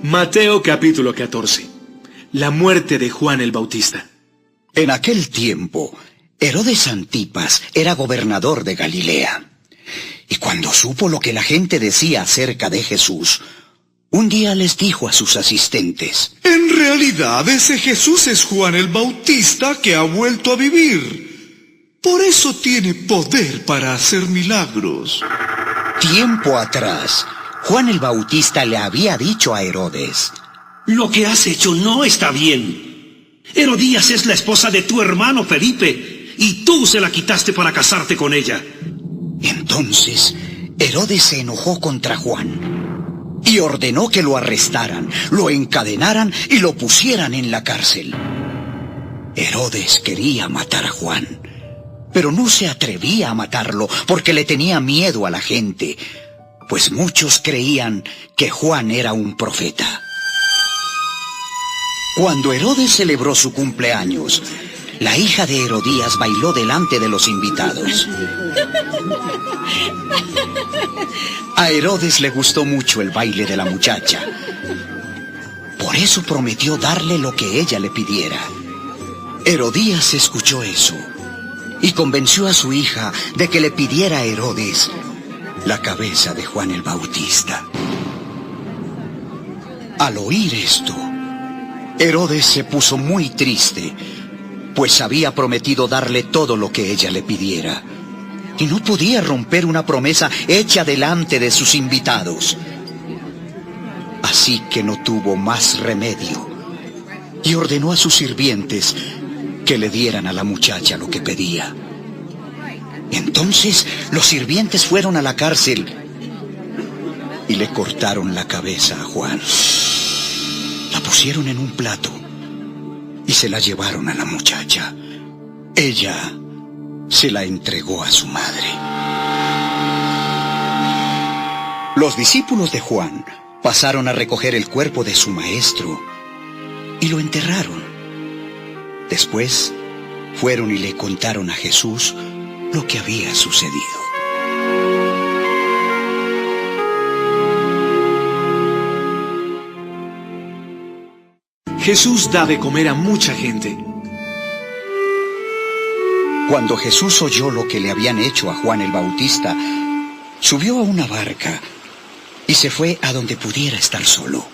Mateo capítulo 14. La muerte de Juan el Bautista. En aquel tiempo, Herodes Antipas era gobernador de Galilea. Y cuando supo lo que la gente decía acerca de Jesús, un día les dijo a sus asistentes: En realidad ese Jesús es Juan el Bautista que ha vuelto a vivir. Por eso tiene poder para hacer milagros. Tiempo atrás, Juan el Bautista le había dicho a Herodes: Lo que has hecho no está bien. Herodías es la esposa de tu hermano Felipe, y tú se la quitaste para casarte con ella. Entonces, Herodes se enojó contra Juan y ordenó que lo arrestaran, lo encadenaran y lo pusieran en la cárcel. Herodes quería matar a Juan, pero no se atrevía a matarlo porque le tenía miedo a la gente, pues muchos creían que Juan era un profeta. Cuando Herodes celebró su cumpleaños, la hija de Herodías bailó delante de los invitados. A Herodes le gustó mucho el baile de la muchacha. Por eso prometió darle lo que ella le pidiera. Herodías escuchó eso y convenció a su hija de que le pidiera a Herodes la cabeza de Juan el Bautista. Al oír esto, Herodes se puso muy triste, pues había prometido darle todo lo que ella le pidiera, y no podía romper una promesa hecha delante de sus invitados. Así que no tuvo más remedio, y ordenó a sus sirvientes que le dieran a la muchacha lo que pedía. Entonces los sirvientes fueron a la cárcel y le cortaron la cabeza a Juan. La pusieron en un plato y se la llevaron a la muchacha. Ella se la entregó a su madre. Los discípulos de Juan pasaron a recoger el cuerpo de su maestro y lo enterraron. Después fueron y le contaron a Jesús lo que había sucedido. Jesús da de comer a mucha gente. Cuando Jesús oyó lo que le habían hecho a Juan el Bautista, subió a una barca y se fue a donde pudiera estar solo.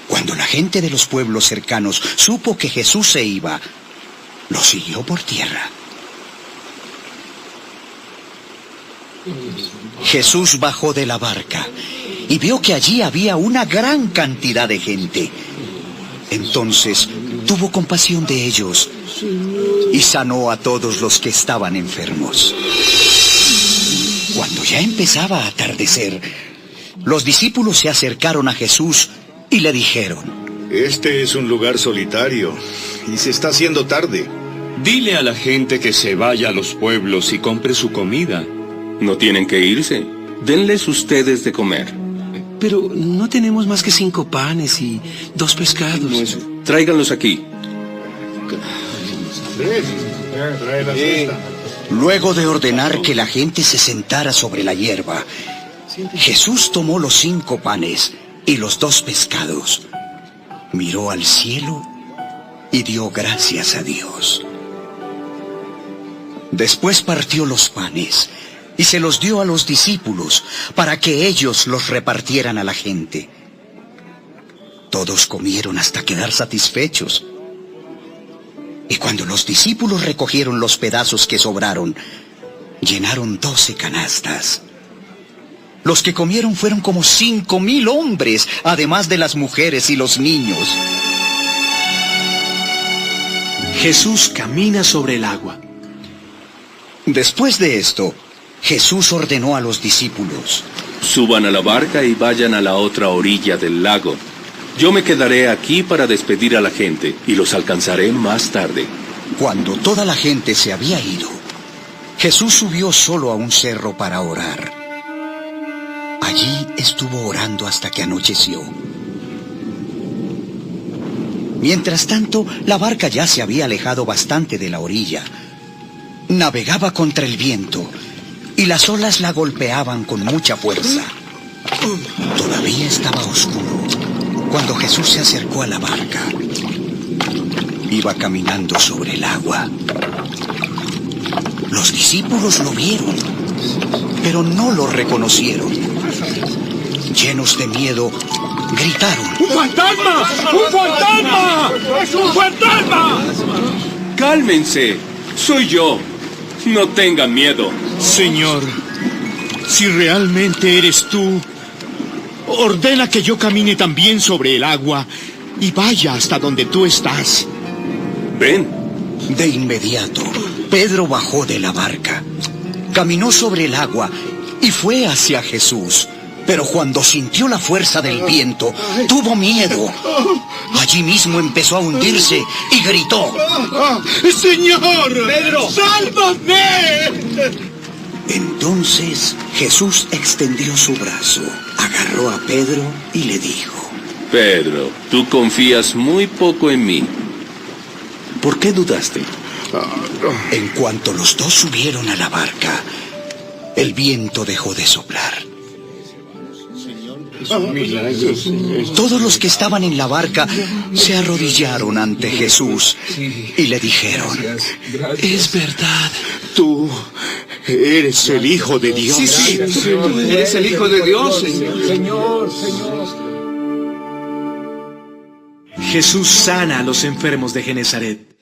Cuando la gente de los pueblos cercanos supo que Jesús se iba, lo siguió por tierra. Jesús bajó de la barca y vio que allí había una gran cantidad de gente. Entonces tuvo compasión de ellos y sanó a todos los que estaban enfermos. Cuando ya empezaba a atardecer, los discípulos se acercaron a Jesús y le dijeron: Este es un lugar solitario y se está haciendo tarde. Dile a la gente que se vaya a los pueblos y compre su comida. No tienen que irse. Denles ustedes de comer. Pero no tenemos más que 5 panes y 2 pescados. Tráiganlos aquí. Luego de ordenar que la gente se sentara sobre la hierba, Jesús tomó los 5 panes y los 2 pescados, miró al cielo y dio gracias a Dios. Después partió los panes y se los dio a los discípulos para que ellos los repartieran a la gente. Todos comieron hasta quedar satisfechos. Y cuando los discípulos recogieron los pedazos que sobraron, llenaron 12 canastas. Los que comieron fueron como 5,000 hombres, además de las mujeres y los niños. Jesús camina sobre el agua. Después de esto, Jesús ordenó a los discípulos: Suban a la barca y vayan a la otra orilla del lago. Yo me quedaré aquí para despedir a la gente y los alcanzaré más tarde. Cuando toda la gente se había ido, Jesús subió solo a un cerro para orar. Allí estuvo orando hasta que anocheció. Mientras tanto, la barca ya se había alejado bastante de la orilla. Navegaba contra el viento y las olas la golpeaban con mucha fuerza. Todavía estaba oscuro Cuando Jesús se acercó a la barca, iba caminando sobre el agua. Los discípulos lo vieron, pero no lo reconocieron. Llenos de miedo, gritaron: ¡Un fantasma! ¡Un fantasma! ¡Es un fantasma! Cálmense, soy yo. No tengan miedo. Señor, si realmente eres tú, ordena que yo camine también sobre el agua y vaya hasta donde tú estás. Ven. De inmediato, Pedro bajó de la barca, caminó sobre el agua y fue hacia Jesús. Pero cuando sintió la fuerza del viento, tuvo miedo. Allí mismo empezó a hundirse y gritó: ¡Señor! ¡Pedro! ¡Sálvame! Entonces Jesús extendió su brazo, agarró a Pedro y le dijo: Pedro, tú confías muy poco en mí. ¿Por qué dudaste? En cuanto los dos subieron a la barca, el viento dejó de soplar. Todos los que estaban en la barca se arrodillaron ante Jesús y le dijeron: Es verdad. Tú eres el Hijo de Dios. Sí, eres el Hijo de Dios. Jesús sana a los enfermos de Genesaret.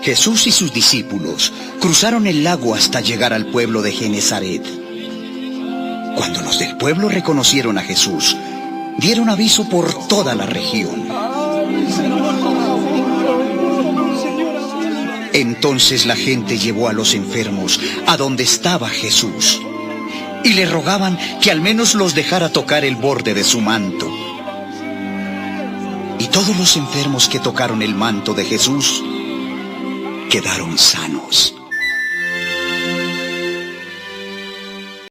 Jesús y sus discípulos cruzaron el lago hasta llegar al pueblo de Genesaret. Cuando los del pueblo reconocieron a Jesús, dieron aviso por toda la región. Entonces la gente llevó a los enfermos a donde estaba Jesús y le rogaban que al menos los dejara tocar el borde de su manto. Y todos los enfermos que tocaron el manto de Jesús quedaron sanos.